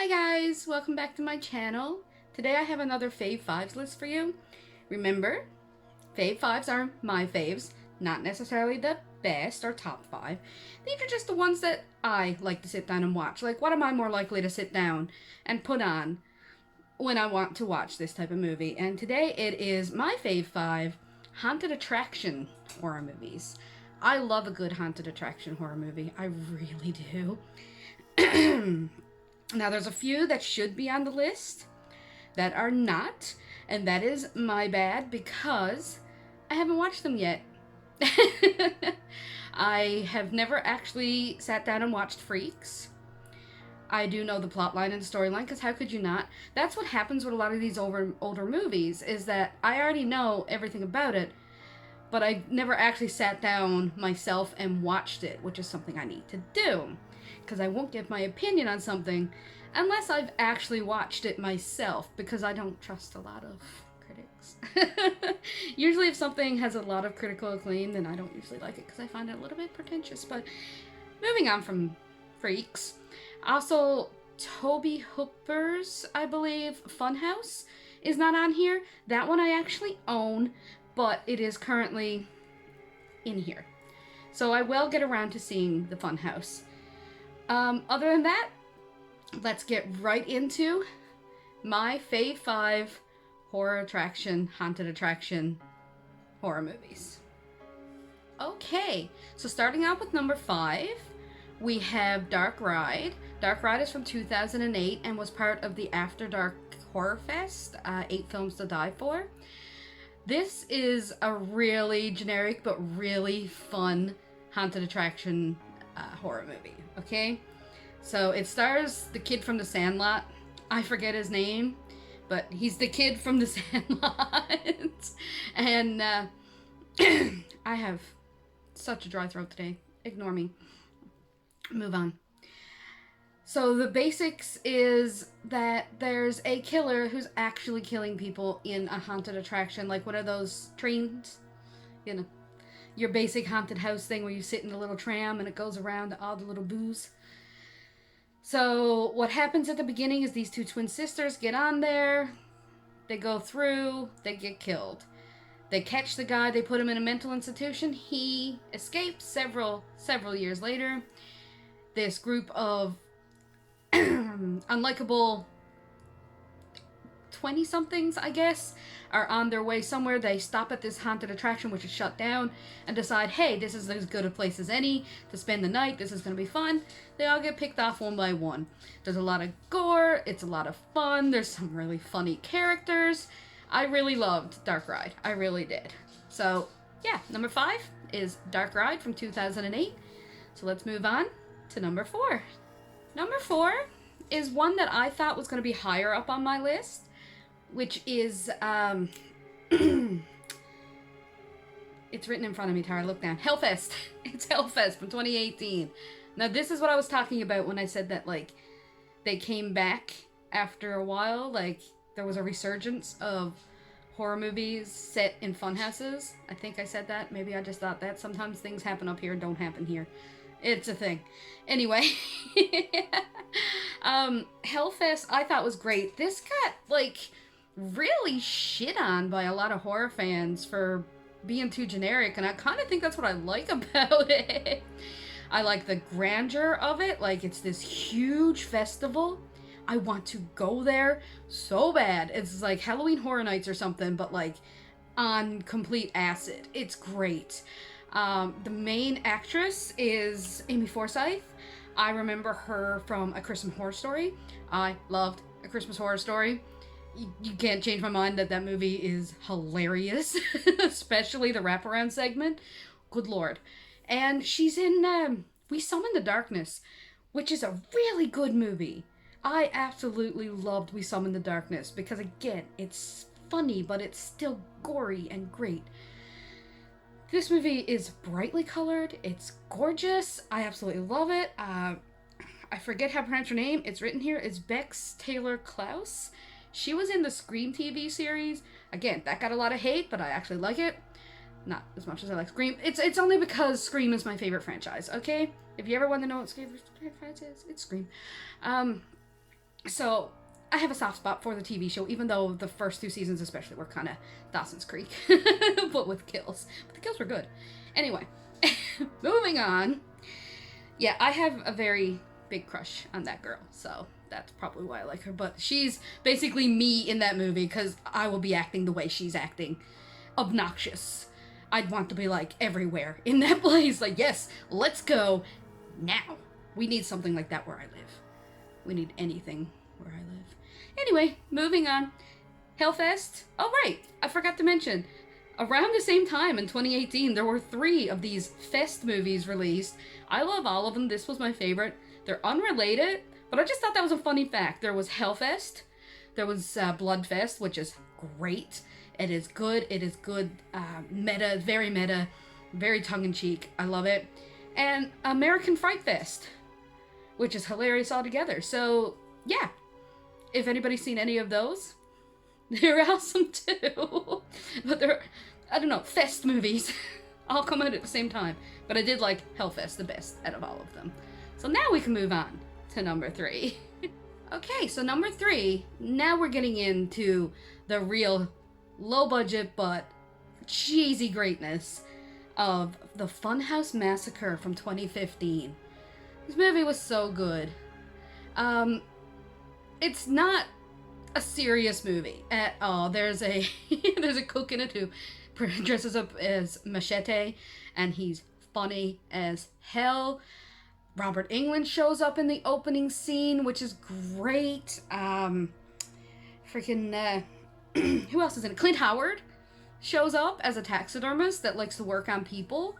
Hi guys, welcome back to my channel. Today I have another Fave 5s list for you. Remember, Fave 5s are my faves, not necessarily the best or top 5. These are just the ones that I like to sit down and watch. Like, what am I more likely to sit down and put on when I want to watch this type of movie? And today it is my Fave 5 haunted attraction horror movies. I love a good haunted attraction horror movie. I really do. Now, there's a few that should be on the list that are not, and that is my bad because I haven't watched them yet. I have never actually sat down and watched Freaks. I do know the plotline and storyline, because how could you not? That's what happens with a lot of these older movies, is that I already know everything about it, but I never actually sat down myself and watched it, which is something I need to do. Because I won't give my opinion on something unless I've actually watched it myself, because I don't trust a lot of critics. Usually if something has a lot of critical acclaim, then I don't usually like it because I find it a little bit pretentious. But moving on from Freaks. Also, Toby Hooper's, I believe, Funhouse is not on here. That one I actually own, but it is currently in here. So I will get around to seeing the Funhouse. Other than that, let's get right into my Fave 5 haunted attraction horror movies. Okay, so starting out with number 5, we have Dark Ride. Dark Ride is from 2008 and was part of the After Dark Horror Fest, 8 Films to Die For. This is a really generic but really fun haunted attraction horror movie, okay? So it stars the kid from The Sandlot. I forget his name, but he's the kid from The Sandlot. And I have such a dry throat today. Ignore me. Move on. So the basics is that there's a killer who's actually killing people in a haunted attraction, like one of those trains, you know, your basic haunted house thing where you sit in a little tram and it goes around to all the little booths. So what happens at the beginning is these two twin sisters get on there, they go through, they get killed. They catch the guy, they put him in a mental institution, he escapes several years later. This group of unlikable 20-somethings, I guess, are on their way somewhere. They stop at this haunted attraction, which is shut down, and decide, hey, this is as good a place as any to spend the night. This is going to be fun. They all get picked off one by one. There's a lot of gore. It's a lot of fun. There's some really funny characters. I really loved Dark Ride. I really did. So, yeah, number 5 is Dark Ride from 2008. So let's move on to number 4. Number 4 is one that I thought was going to be higher up on my list, which is, it's written in front of me, Tara, look down. Hellfest. It's Hellfest from 2018. Now, this is what I was talking about when I said that, like, they came back after a while. Like, there was a resurgence of horror movies set in fun houses. I think I said that. Maybe I just thought that. Sometimes things happen up here and don't happen here. It's a thing. Anyway. Hellfest I thought was great. This got, like, really shit on by a lot of horror fans for being too generic, and I kind of think that's what I like about it. I like the grandeur of it. Like, it's this huge festival. I want to go there so bad. It's like Halloween Horror Nights or something, but, like, on complete acid. It's great. The main actress is Amy Forsyth. I remember her from A Christmas Horror Story. I loved A Christmas Horror Story. You can't change my mind that that movie is hilarious, especially the wraparound segment. Good lord. And she's in We Summon the Darkness, which is a really good movie. I absolutely loved We Summon the Darkness because, again, it's funny, but it's still gory and great. This movie is brightly colored. It's gorgeous. I absolutely love it. I forget how to pronounce her name. It's written here. It's Bex Taylor Klaus. She was in the Scream TV series. Again, that got a lot of hate, but I actually like it. Not as much as I like Scream. It's only because Scream is my favorite franchise, okay? If you ever want to know what favorite franchise is, it's Scream. So I have a soft spot for the TV show, even though the first 2 seasons especially were kind of Dawson's Creek, but with kills. But the kills were good. Anyway, moving on. Yeah, I have a very big crush on that girl, so that's probably why I like her. But she's basically me in that movie, because I will be acting the way she's acting. Obnoxious. I'd want to be, like, everywhere in that place. Like, yes, let's go now. We need something like that where I live. We need anything where I live. Anyway, moving on. Hellfest. Oh, right. I forgot to mention. Around the same time in 2018, there were 3 of these Fest movies released. I love all of them. This was my favorite. They're unrelated, but I just thought that was a funny fact. There was Hellfest. There was Bloodfest, which is great. It is good. It is good. Meta, very tongue-in-cheek. I love it. And American Fright Fest, which is hilarious altogether. So, yeah. If anybody's seen any of those, they're awesome too. But they're, I don't know, Fest movies all come out at the same time. But I did like Hellfest the best out of all of them. So now we can move on to number 3. Okay, so number 3, now we're getting into the real low budget but cheesy greatness of the Funhouse Massacre from 2015. This movie was so good. It's not a serious movie at all. There's a cook in it who dresses up as Machete, and he's funny as hell. Robert Englund shows up in the opening scene, which is great. Who else is in it? Clint Howard shows up as a taxidermist that likes to work on people.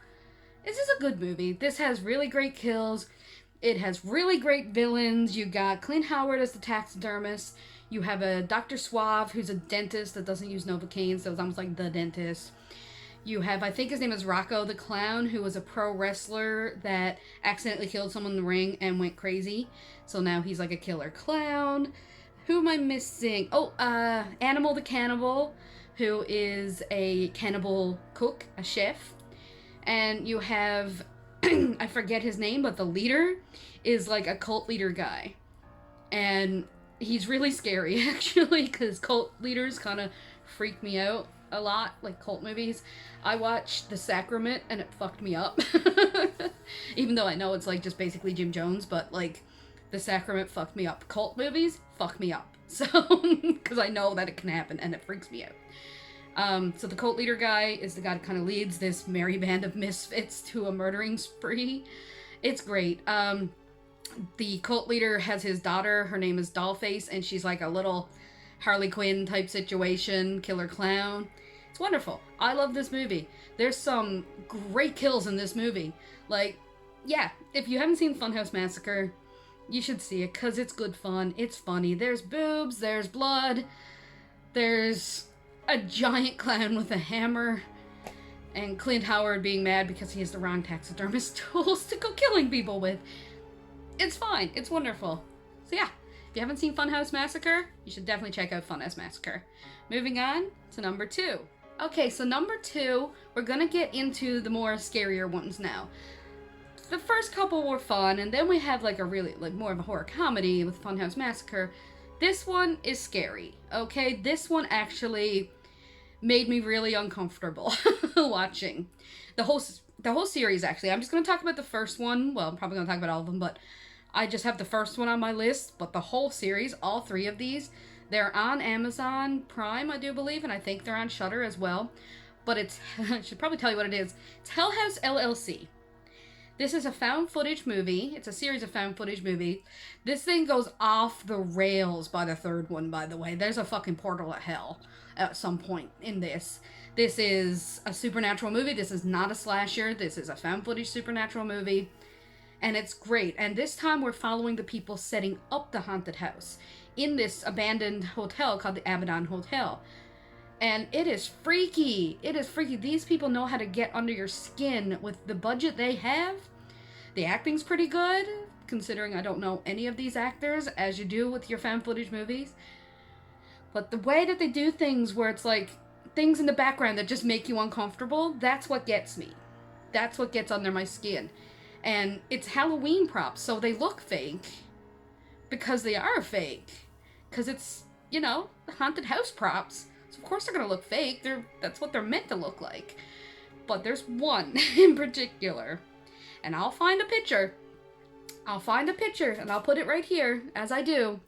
This is a good movie. This has really great kills. It has really great villains. You got Clint Howard as the taxidermist. You have a Dr. Suave, who's a dentist that doesn't use Novocaine, so it's almost like the dentist. You have, I think his name is Rocco the Clown, who was a pro wrestler that accidentally killed someone in the ring and went crazy. So now he's like a killer clown. Who am I missing? Oh, Animal the Cannibal, who is a cannibal cook, a chef. And you have, I forget his name, but the leader is like a cult leader guy. And he's really scary, actually, because cult leaders kind of freak me out a lot, like cult movies. I watched The Sacrament, and it fucked me up. Even though I know it's, like, just basically Jim Jones, but, like, The Sacrament fucked me up. Cult movies fuck me up. So, because I know that it can happen, and it freaks me out. So the cult leader guy is the guy that kind of leads this merry band of misfits to a murdering spree. It's great. The cult leader has his daughter. Her name is Dollface, and she's like a little Harley Quinn type situation, killer clown. It's wonderful. I love this movie. There's some great kills in this movie. Like, yeah, if you haven't seen Funhouse Massacre, you should see it, because it's good fun. It's funny. There's boobs, there's blood, there's a giant clown with a hammer, and Clint Howard being mad because he has the wrong taxidermist tools to go killing people with. It's fine. It's wonderful. So yeah, if you haven't seen Funhouse Massacre, you should definitely check out Funhouse Massacre. Moving on to number 2. Okay, so number 2, we're gonna get into the more scarier ones now. The first couple were fun, and then we have like a really, like more of a horror comedy with Funhouse Massacre. This one is scary, okay? This one actually made me really uncomfortable watching. The whole series, actually. I'm just going to talk about the first one. Well, I'm probably going to talk about all of them, but I just have the first one on my list. But the whole series, all 3 of these, they're on Amazon Prime, I do believe, and I think they're on Shudder as well. But it's, I should probably tell you what it is. It's Hell House LLC. This is a found footage movie. It's a series of found footage movies. This thing goes off the rails by the 3rd one, by the way. There's a fucking portal to hell at some point in this. This is a supernatural movie. This is not a slasher. This is a found footage supernatural movie. And it's great. And this time we're following the people setting up the haunted house in this abandoned hotel called the Abaddon Hotel. And it is freaky. It is freaky. These people know how to get under your skin with the budget they have. The acting's pretty good, considering I don't know any of these actors, as you do with your found footage movies. But the way that they do things where it's like things in the background that just make you uncomfortable, that's what gets me. That's what gets under my skin. And it's Halloween props, so they look fake because they are fake. because it's, you know, haunted house props. So of course they're gonna look fake. That's what they're meant to look like. But there's one in particular, and I'll find a picture. I'll find a picture and I'll put it right here, as I do,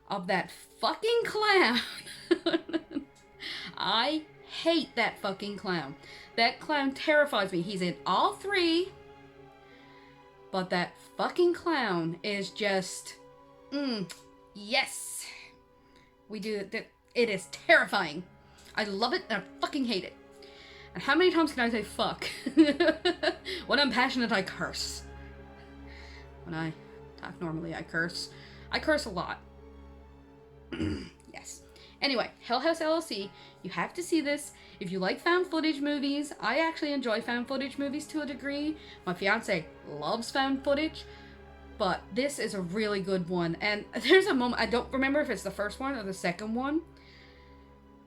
of that fucking clown. I hate that fucking clown. That clown terrifies me. He's in all three, but that fucking clown is just, yes. We do it. It is terrifying. I love it and I fucking hate it. And how many times can I say fuck? When I'm passionate, I curse. When I talk normally, I curse. I curse a lot. Yes. Anyway, Hell House LLC, you have to see this. If you like found footage movies, I actually enjoy found footage movies to a degree. My fiance loves found footage, but this is a really good one. And there's a moment, I don't remember if it's the first one or the second one,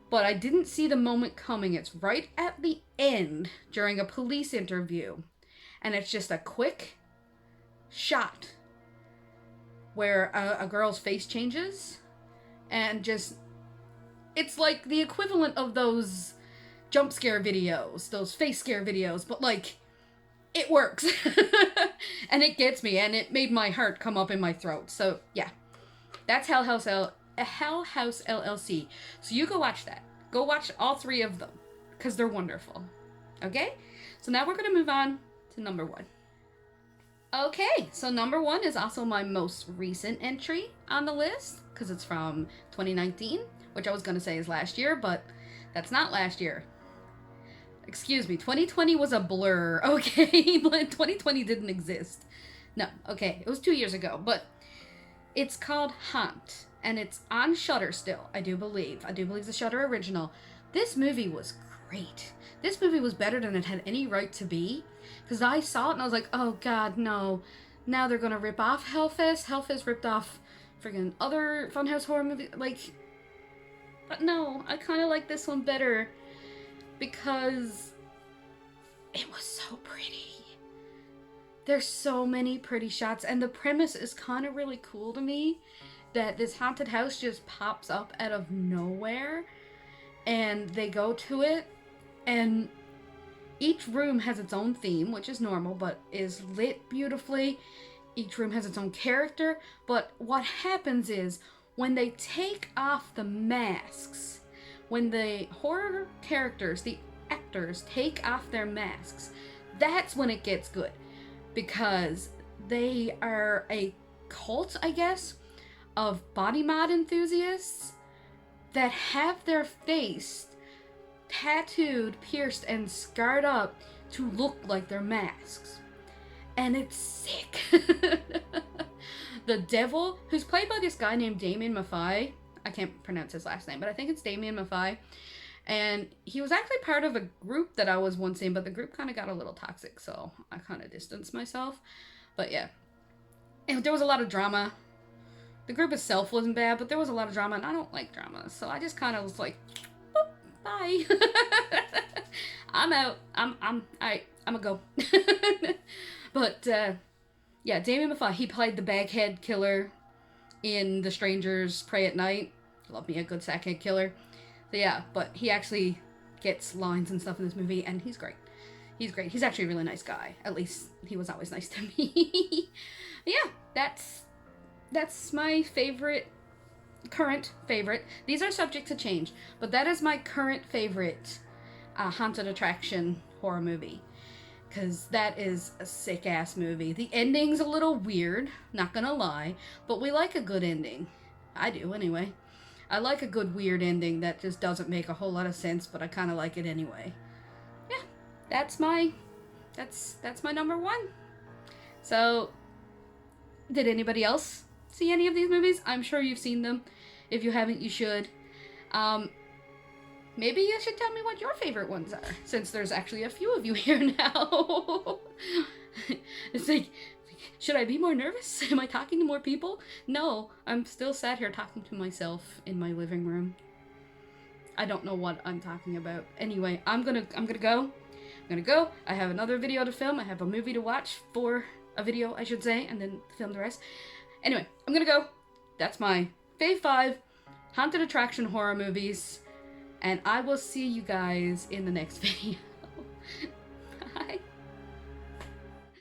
but I didn't see the moment coming. It's right at the end during a police interview, and it's just a quick shot where a girl's face changes, and just, it's like the equivalent of those jump scare videos, those face scare videos, but like, it works. And it gets me, and it made my heart come up in my throat. So yeah, that's Hell House LLC. So you go watch that. Go watch all three of them, because they're wonderful. Okay? So now we're going to move on to number 1. Okay, so number 1 is also my most recent entry on the list, because it's from 2019, which I was going to say is last year, but that's not last year. Excuse me, 2020 was a blur, okay? But 2020 didn't exist. No, okay, it was 2 years ago, but it's called Haunt, and it's on Shudder still, I do believe. I do believe it's a Shudder original. This movie was great. This movie was better than it had any right to be, because I saw it and I was like, oh god, no. Now they're gonna rip off Hellfest. Hellfest ripped off friggin' other Funhouse horror movies, like, but no, I kind of like this one better, because it was so pretty. There's so many pretty shots, and the premise is kind of really cool to me, that this haunted house just pops up out of nowhere, and they go to it, and each room has its own theme, which is normal, but is lit beautifully. Each room has its own character, but what happens is, when they take off the masks, when the horror characters, the actors, take off their masks, that's when it gets good. Because they are a cult, I guess, of body mod enthusiasts that have their face tattooed, pierced, and scarred up to look like their masks. And it's sick. The devil, who's played by this guy named Damien Maffei, I can't pronounce his last name, but I think it's Damien Maffei. And he was actually part of a group that I was once in, but the group kind of got a little toxic, so I kind of distanced myself. But yeah, and there was a lot of drama. The group itself wasn't bad, but there was a lot of drama, and I don't like drama, so I just kind of was like, boop, bye. I'm out. Alright, I'm gonna go. But yeah, Damien Maffei, he played the baghead killer in The Strangers Pray at Night. Love me a good sackhead killer. So yeah, but he actually gets lines and stuff in this movie, and he's great. He's great. He's actually a really nice guy. At least he was always nice to me. Yeah, that's my current favorite. These are subject to change, but that is my current favorite haunted attraction horror movie. Because that is a sick-ass movie. The ending's a little weird, not gonna lie, but we like a good ending. I do, anyway. I like a good weird ending that just doesn't make a whole lot of sense, but I kind of like it anyway. Yeah, that's my number 1. So, did anybody else see any of these movies? I'm sure you've seen them. If you haven't, you should. Maybe you should tell me what your favorite ones are, since there's actually a few of you here now. It's like, should I be more nervous? Am I talking to more people? No, I'm still sat here talking to myself in my living room. I don't know what I'm talking about. Anyway, I'm gonna go. I have another video to film. I have a movie to watch, for a video, I should say, and then film the rest. Anyway, I'm gonna go. That's my Fave 5 haunted attraction horror movies. And I will see you guys in the next video.